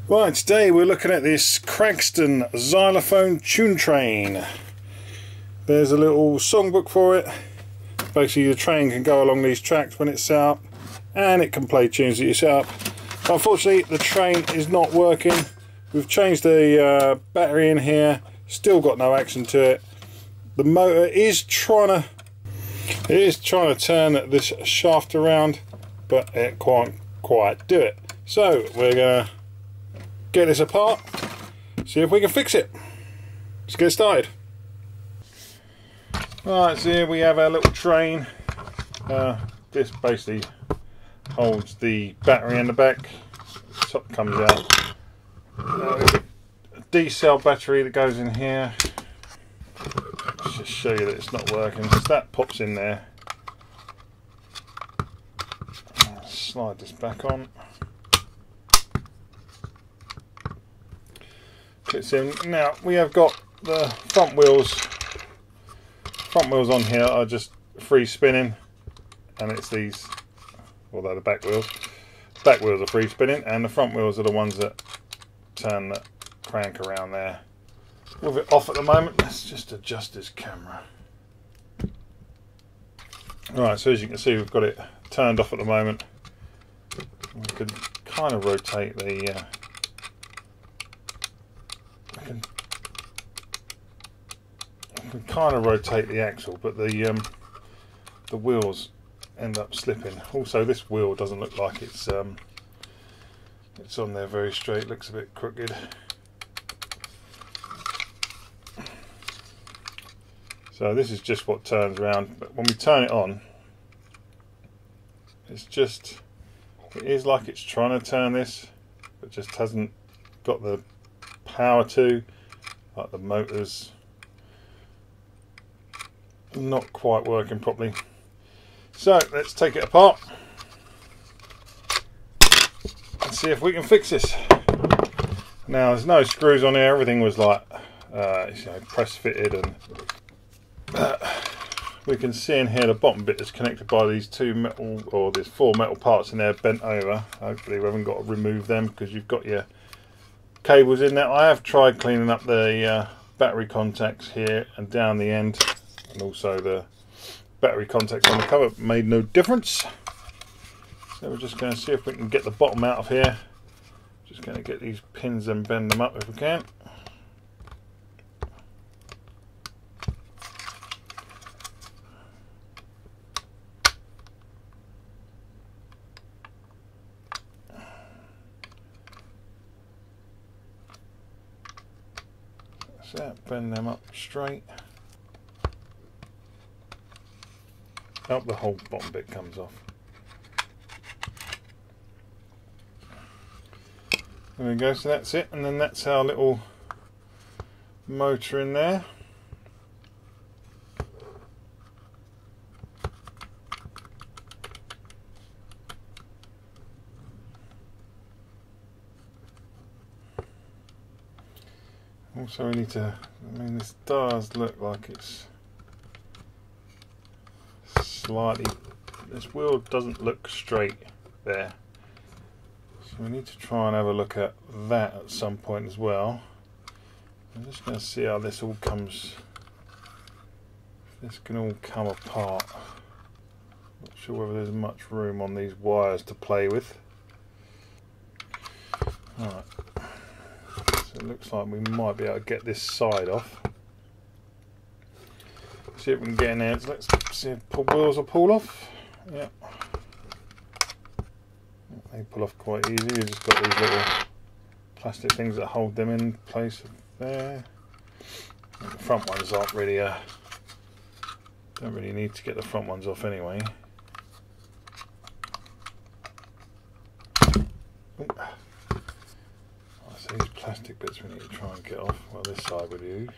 Right, today we're looking at this Cragstan xylophone tune train. There's a little songbook for it. Basically the train can go along these tracks when it's set up and it can play tunes that you set up. But unfortunately the train is not working. We've changed the battery in here, still got no action to it. The motor is trying to turn this shaft around, but it can't quite do it. So we're going to get this apart, see if we can fix it. Let's get started. Right, so here we have our little train. This basically holds the battery in the back. The top comes out. A D-cell battery that goes in here. Let's just show you that it's not working. So that pops in there. Slide this back on. Clips in. Now we have got the front wheels. Front wheels on here are just free spinning, and it's these. Although the back wheels are free spinning, and the front wheels are the ones that turn the crank around there. With it off at the moment, let's just adjust this camera. Right, so as you can see, we've got it turned off at the moment. We could kind of rotate the. We can kind of rotate the axle, but the wheels end up slipping. Also, this wheel doesn't look like it's on there very straight. It looks a bit crooked. So this is just what turns around, but when we turn it on, it is like it's trying to turn this, but just hasn't got the power to. Like the motor's not quite working properly. So let's take it apart and see if we can fix this. Now there's no screws on here. Everything was like press fitted, and we can see in here the bottom bit is connected by these there's four metal parts in there bent over. Hopefully we haven't got to remove them because you've got your cables in there. I have tried cleaning up the battery contacts here and down the end, and also the battery contacts on the cover. Made no difference. So we're just going to see if we can get the bottom out of here. Just going to get these pins and bend them up if we can. So bend them up straight. Oh, the whole bottom bit comes off. There we go, so that's it, and then that's our little motor in there. Also we need to, this does look like it's slightly, this wheel doesn't look straight there. So we need to try and have a look at that at some point as well. I'm just going to see how this all comes, this can all come apart. Not sure whether there's much room on these wires to play with. Alright. So it looks like we might be able to get this side off. See if we can get in there. So let's see if the wheels will pull off. Yeah. They pull off quite easy. You've just got these little plastic things that hold them in place there. And the front ones aren't really don't really need to get the front ones off anyway. So these plastic bits we need to try and get off. Well, this side would use.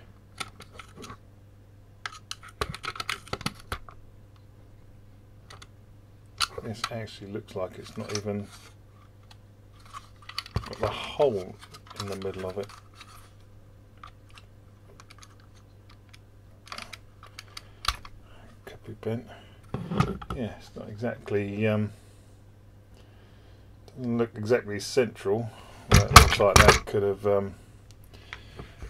This actually looks like it's not even got the hole in the middle of it. Could be bent. Yeah, it's not exactly doesn't look exactly central Well, it looks like that could have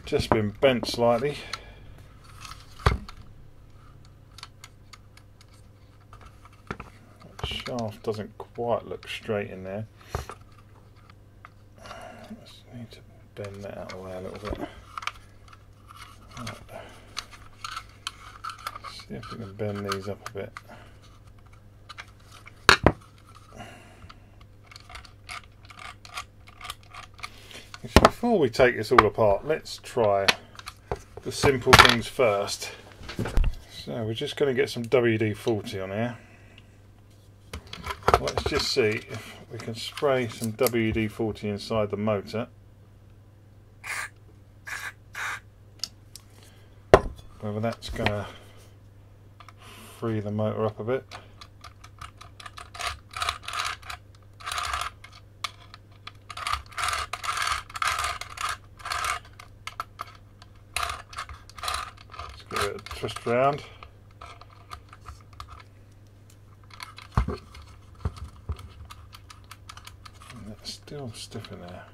just been bent slightly. That shaft doesn't quite look straight in there. Just need to bend that out of the way a little bit. Right. See if we can bend these up a bit. Before we take this all apart, let's try the simple things first. So we're just going to get some WD-40 on here. Let's just see if we can spray some WD-40 inside the motor. Whether that's going to free the motor up a bit. Let's give it a twist round. And that's still stiff in there.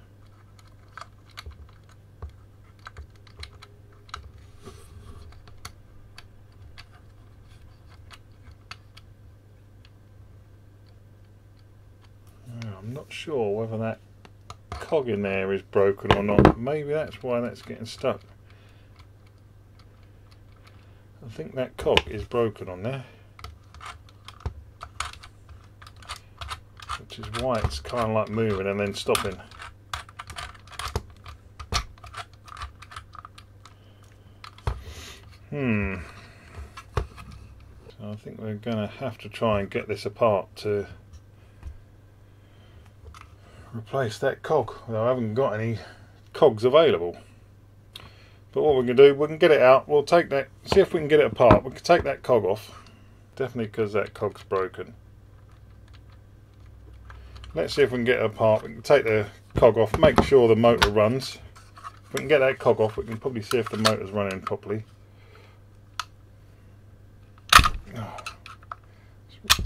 I'm not sure whether that cog in there is broken or not. Maybe that's why that's getting stuck. I think that cog is broken on there, which is why it's kind of like moving and then stopping. So I think we're going to have to try and get this apart to replace that cog. Well, I haven't got any cogs available. But what we can do, we can get it out, we'll take that, see if we can get it apart. We can take that cog off, definitely because that cog's broken. Let's see if we can get it apart. We can take the cog off, make sure the motor runs. If we can get that cog off, we can probably see if the motor's running properly. Oh,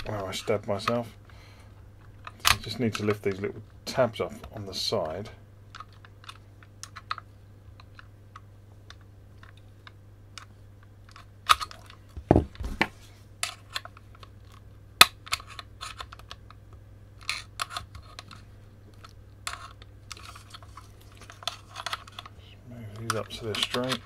where I stabbed myself. So I just need to lift these little tabs up on the side. These up so they're straight.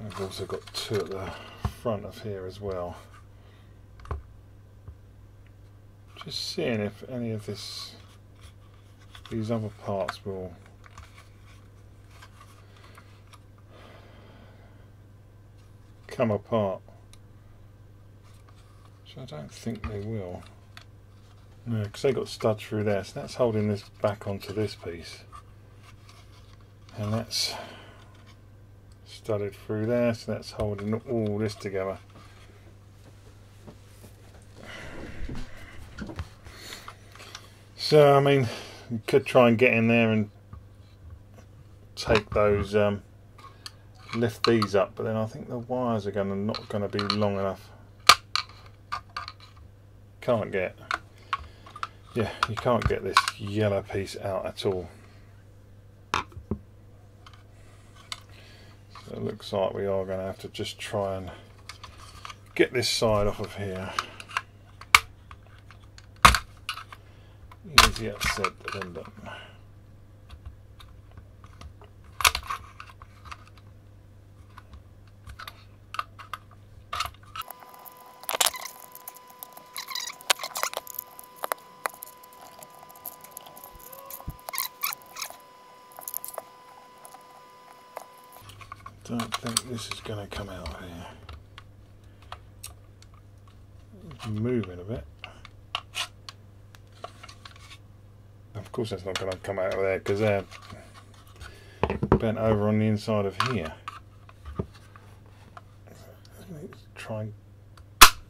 I've also got two at the front of here as well. Just seeing if any of these other parts will come apart. So I don't think they will. No, because they got studs through there, so that's holding this back onto this piece. And that's studded through there, so that's holding all this together. So I mean, you could try and get in there and take those, lift these up, but then I think the wires are not going to be long enough. Can't get, yeah, you can't get this yellow piece out at all. It looks like we are going to have to just try and get this side off of here. Easier said than done. Don't think this is going to come out here. It's moving a bit. Of course that's not going to come out of there because they're bent over on the inside of here. Let's try and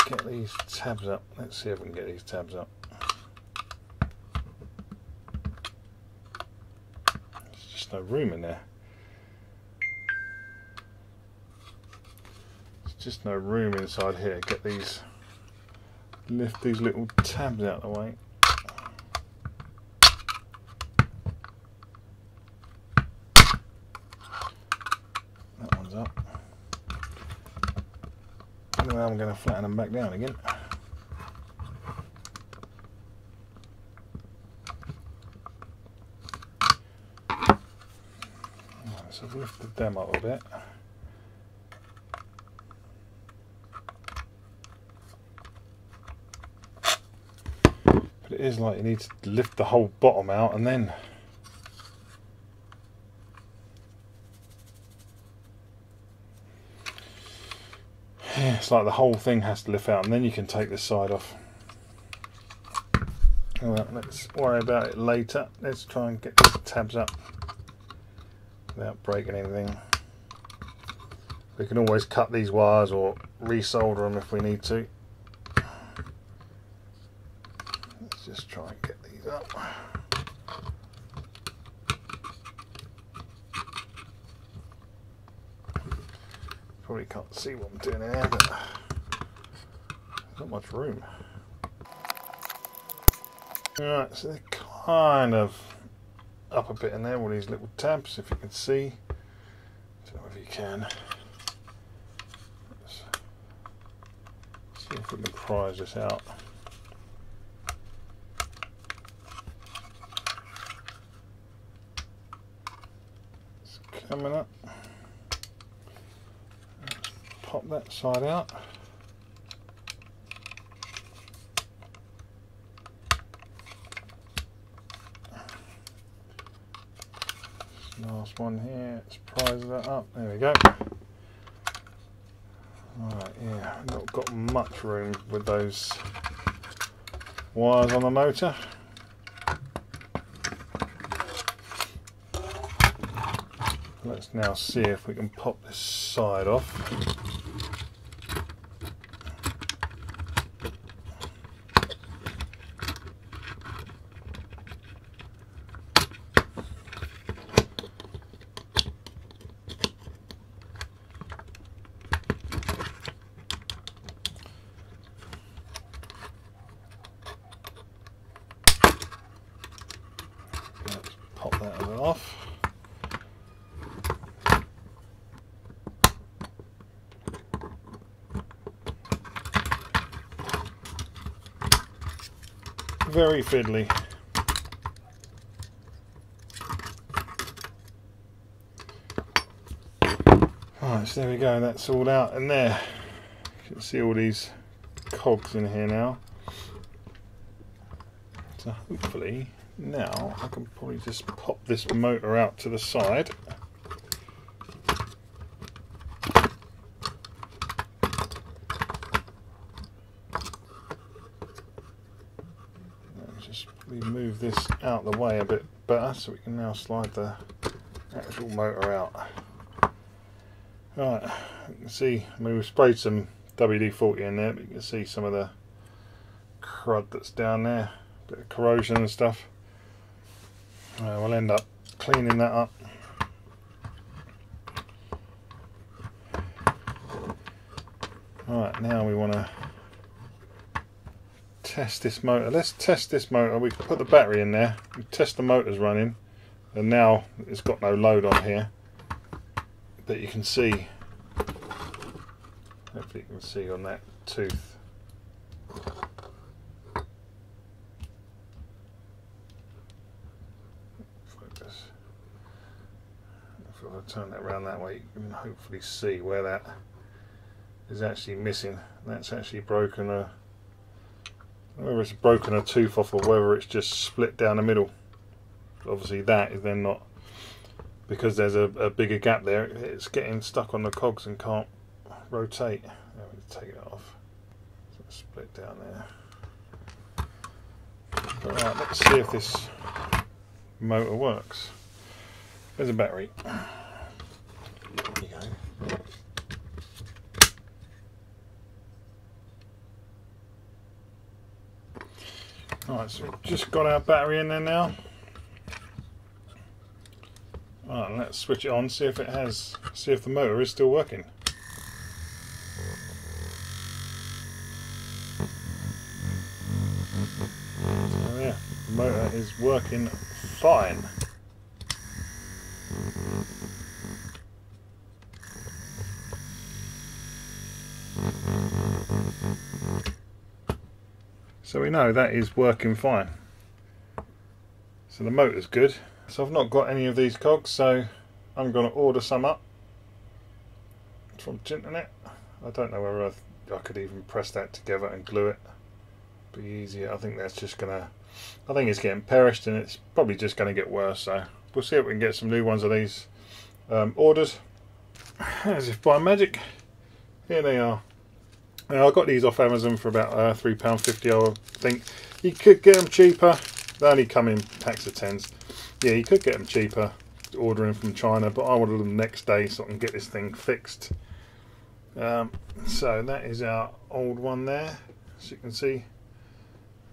get these tabs up. Let's see if we can get these tabs up. There's just no room in there. There's just no room inside here. Get these, lift these little tabs out of the way. That one's up. Anyway, I'm going to flatten them back down again. So I've lifted them up a bit. But it is like you need to lift the whole bottom out and then it's like the whole thing has to lift out and then you can take this side off. Well, let's worry about it later. Let's try and get these tabs up without breaking anything. We can always cut these wires or resolder them if we need to. Let's just try and get these up. Probably can't see what I'm doing in here, but there's not much room. Alright, so they're kind of up a bit in there, all these little tabs, if you can see. I don't know if you can. Let's see if we can prise this out. It's coming up. Pop that side out. Last one here, let's prise that up. There we go. Alright, yeah, not got much room with those wires on the motor. Let's now see if we can pop this side off. Let's pop that a bit off. Very fiddly. Right, so there we go, that's all out in there. You can see all these cogs in here now. So hopefully now I can probably just pop this motor out to the side. Just move this out the way a bit better so we can now slide the actual motor out. Right, you can see, I mean, we've sprayed some WD-40 in there, but you can see some of the crud that's down there, a bit of corrosion and stuff. We'll end up cleaning that up. Right, now we want to test this motor. Let's test this motor. We can put the battery in there, we test the motors running, and now it's got no load on here. But you can see, hopefully you can see on that tooth. Focus. If I turn that around that way, you can hopefully see where that is actually missing. That's actually broken a, whether it's broken a tooth off or whether it's just split down the middle. Obviously that is then not, because there's a bigger gap there, it's getting stuck on the cogs and can't rotate. Let me take it off. So it's split down there. Alright, let's see if this motor works. There's a battery. There you go. Alright, so we've just got our battery in there now. Alright, let's switch it on, see if the motor is still working. So yeah, the motor is working fine. So we know that is working fine. So the motor's good. So I've not got any of these cogs, so I'm going to order some up from Tinternet. I don't know whether I could even press that together and glue it. Be easier. I think that's just gonna. I think it's getting perished and it's probably just going to get worse. So we'll see if we can get some new ones of these ordered. As if by magic, here they are. Now, I got these off Amazon for about £3.50, I think. You could get them cheaper. They only come in packs of 10s. Yeah, you could get them cheaper ordering from China, but I wanted them next day so I can get this thing fixed. So that is our old one there, as you can see.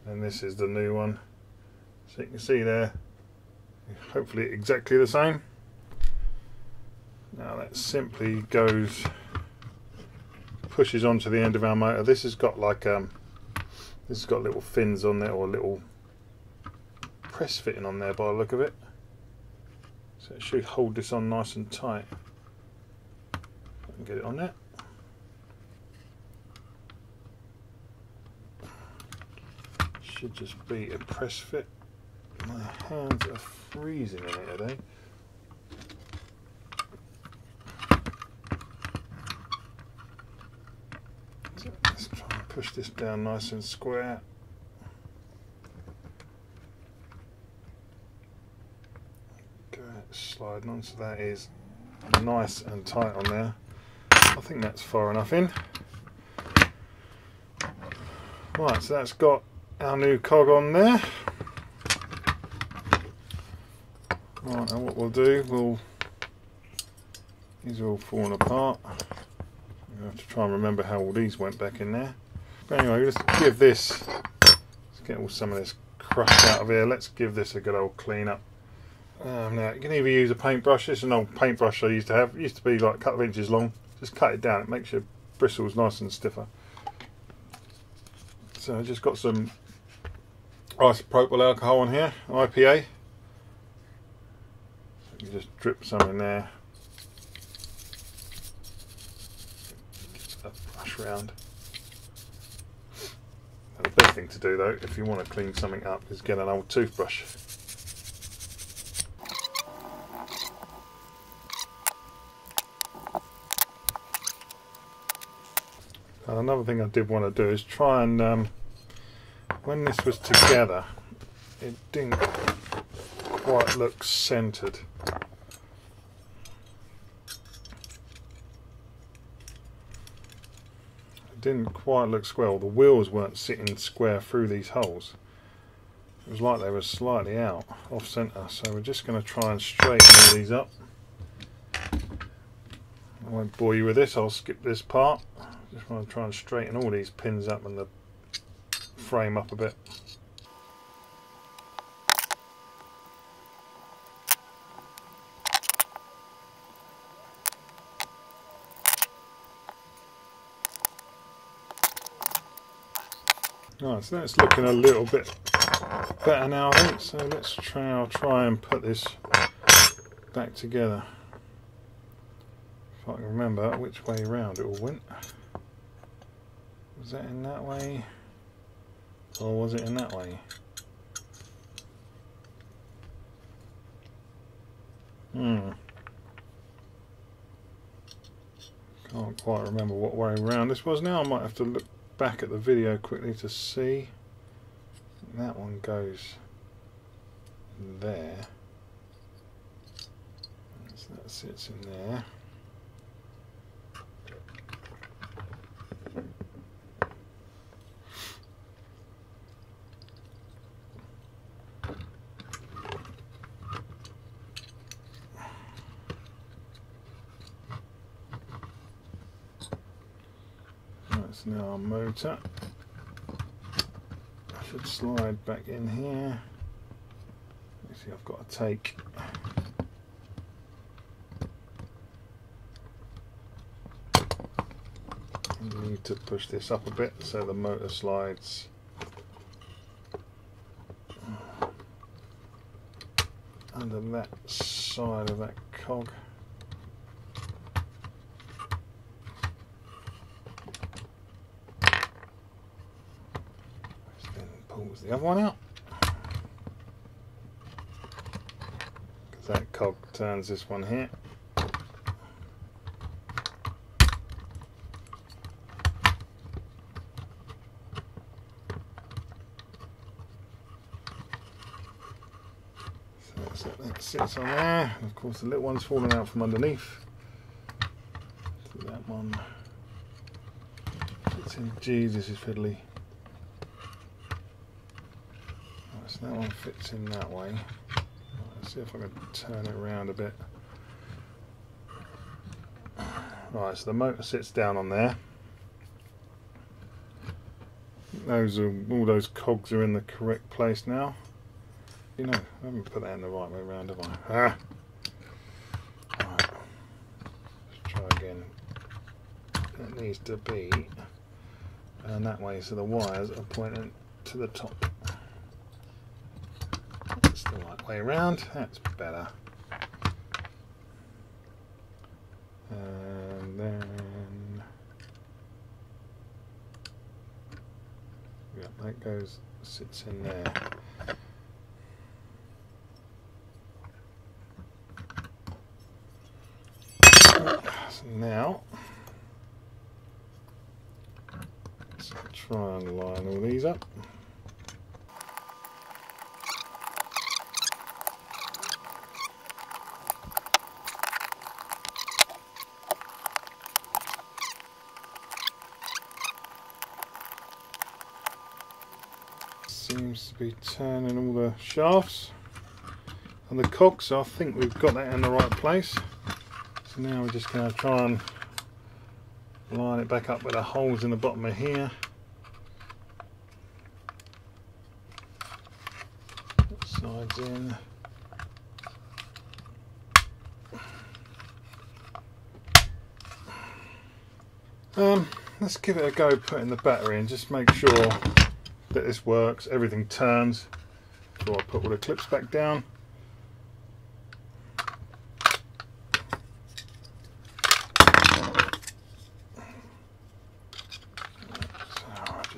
And this is the new one. So you can see there, hopefully exactly the same. Now that simply goes... pushes onto the end of our motor. This has got like this has got little fins on there, or a little press fitting on there by the look of it. So it should hold this on nice and tight. If I can get it on there. Should just be a press fit. My hands are freezing in it today. Let's try and push this down nice and square. Go sliding on, so that is nice and tight on there. I think that's far enough in. Right, so that's got our new cog on there. Right, now what we'll do, these are all falling apart. I have to try and remember how all these went back in there. But anyway, let's give this, let's get all some of this crust out of here. Let's give this a good old clean up. Now you can either use a paintbrush. This is an old paintbrush I used to have. It used to be like a couple of inches long. Just cut it down. It makes your bristles nice and stiffer. So I just got some isopropyl alcohol on here, IPA. So you just drip some in there. Brush around. And the best thing to do though, if you want to clean something up, is get an old toothbrush. And another thing I did want to do is try and, when this was together, it didn't quite look centered. Didn't quite look square. The wheels weren't sitting square through these holes. It was like they were slightly out, off centre. So we're just going to try and straighten all these up. I won't bore you with this, I'll skip this part. Just want to try and straighten all these pins up and the frame up a bit. Right, so that's looking a little bit better now, I think. So let's try and put this back together. If I can remember which way round it all went. Was that in that way? Or was it in that way? Can't quite remember what way round this was now. I might have to look back at the video quickly to see. That one goes there. So that sits in there. That's now our motor. I should slide back in here. Let's see, I've got to take I need to push this up a bit so the motor slides under that side of that cog. Then pulls the other one out, because that cog turns this one here. So that sits on there, and of course the little one's falling out from underneath. So that one fits in. Geez, this is fiddly. Right, so that one fits in that way. Right, let's see if I can turn it around a bit. Right, so the motor sits down on there. All those cogs are in the correct place now. You know, I haven't put that in the right way around, have I? Ah! Right. Let's try again. That needs to be and that way, so the wires are pointing to the top. That's the right way around. That's better. And then, yeah, that goes, sits in there. So now, let's try and line all these up. Seems to be turning all the shafts and the cogs, so I think we've got that in the right place. So now we're just going to try and line it back up with the holes in the bottom of here. Sides in. Let's give it a go putting the battery in, just make sure that this works, everything turns before I put all the clips back down.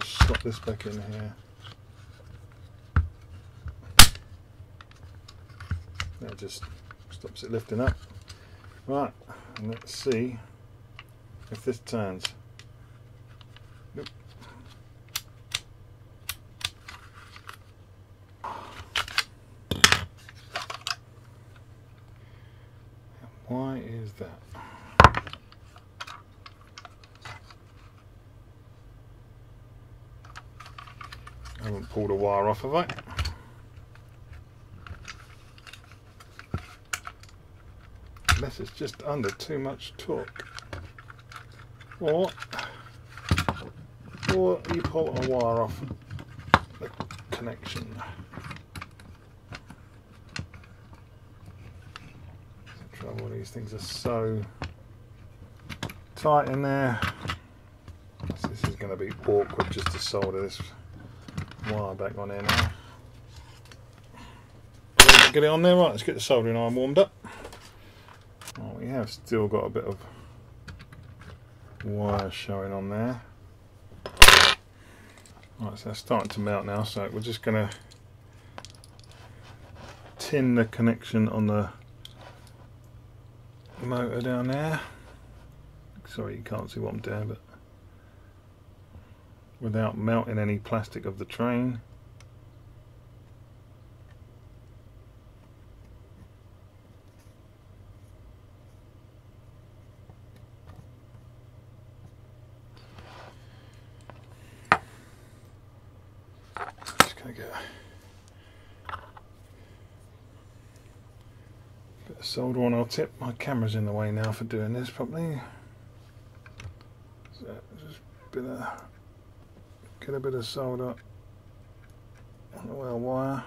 Slot this back in here. That just stops it lifting up. Right, and let's see if this turns. Nope. Why is that? I haven't pulled a wire off, have I? Unless it's just under too much torque. Or you pull a wire off the connection. The trouble, these things are so tight in there. So this is going to be awkward just to solder this wire back on there now. Get it on there. Right, let's get the soldering iron warmed up. Oh, we have still got a bit of wire showing on there. Right, so that's starting to melt now, so we're just going to tin the connection on the motor down there. Sorry you can't see what I'm doing, but without melting any plastic of the train. Just gonna get a bit of solder on our tip. My camera's in the way now for doing this properly. So just get a bit of solder on the weld wire.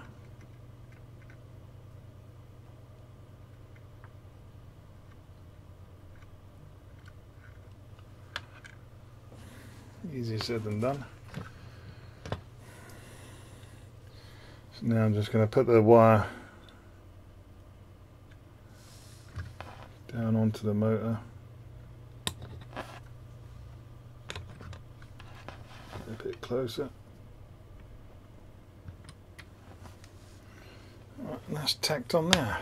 Easier said than done. So now I'm just going to put the wire down onto the motor. A bit closer. Right, and that's tacked on there.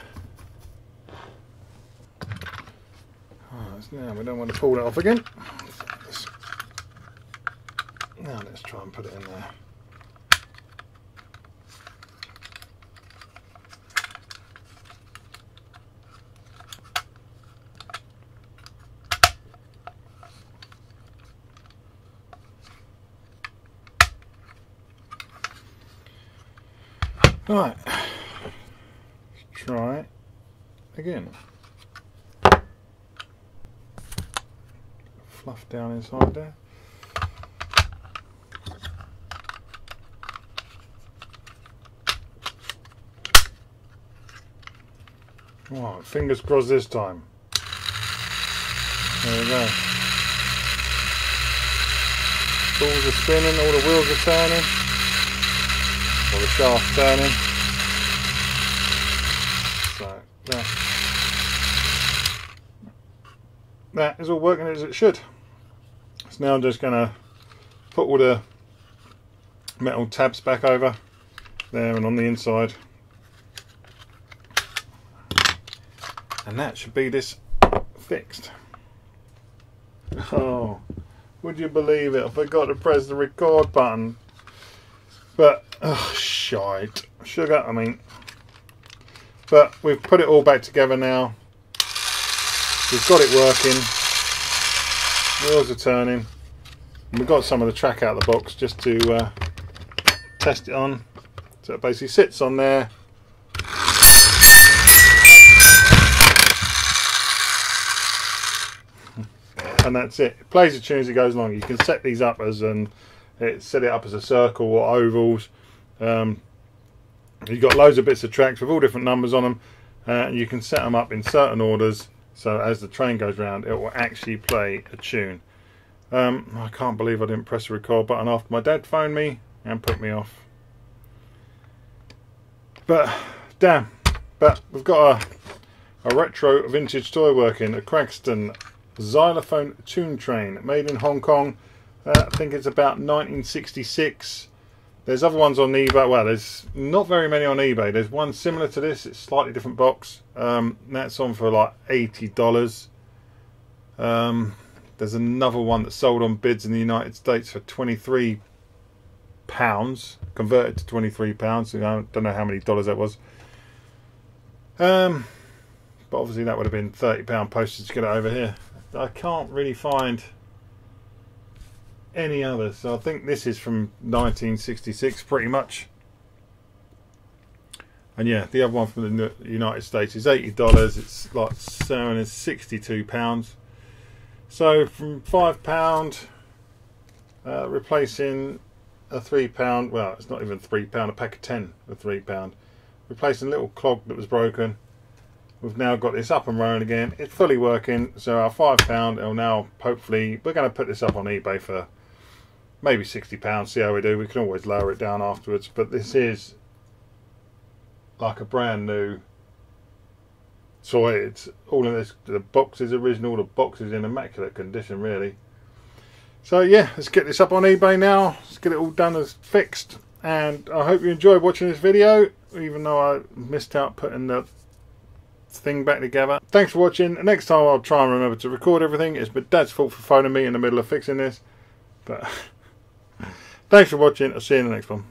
Right, so now we don't want to pull that off again. Now let's try and put it in there. Right, let's try it again. Fluff down inside there. Right, fingers crossed this time. There we go. Balls are spinning, all the wheels are turning. Or the shaft turning. So that is all working as it should. So now I'm just going to put all the metal tabs back over there and on the inside. And that should be this fixed. Oh, would you believe it? I forgot to press the record button. But, oh, shite. Sugar, I mean. But we've put it all back together now. We've got it working. Wheels are turning. And we've got some of the track out of the box just to test it on. So it basically sits on there. And that's it. It plays the tune as it goes along. You can set these up as set it up as a circle or ovals. You've got loads of bits of tracks with all different numbers on them. And you can set them up in certain orders, so as the train goes round it will actually play a tune. I can't believe I didn't press the record button after my dad phoned me and put me off. But damn, but we've got a retro vintage toy working, a Cragstan xylophone tune train made in Hong Kong. I think it's about 1966. There's other ones on eBay. Well, there's not very many on eBay. There's one similar to this. It's a slightly different box. That's on for like $80. There's another one that's sold on bids in the United States for £23, converted to £23. I don't know how many dollars that was. But obviously that would have been £30 postage to get it over here. I can't really find any others, so I think this is from 1966 pretty much. And yeah, the other one from the United States is $80. It's like selling is £62. So from £5, replacing a £3, well it's not even £3, a pack of 10 for £3, replacing a little clog that was broken. We've now got this up and running again. It's fully working, so our £5 will now, hopefully, we're going to put this up on eBay for maybe £60, see how we do. We can always lower it down afterwards, but this is like a brand new toy. It's all of this, the box is original, the box is in immaculate condition really. So yeah, let's get this up on eBay now. Let's get it all done as fixed, and I hope you enjoyed watching this video, even though I missed out putting the thing back together. Thanks for watching. Next time I'll try and remember to record everything. It's my dad's fault for phoning me in the middle of fixing this, but thanks for watching. I'll see you in the next one.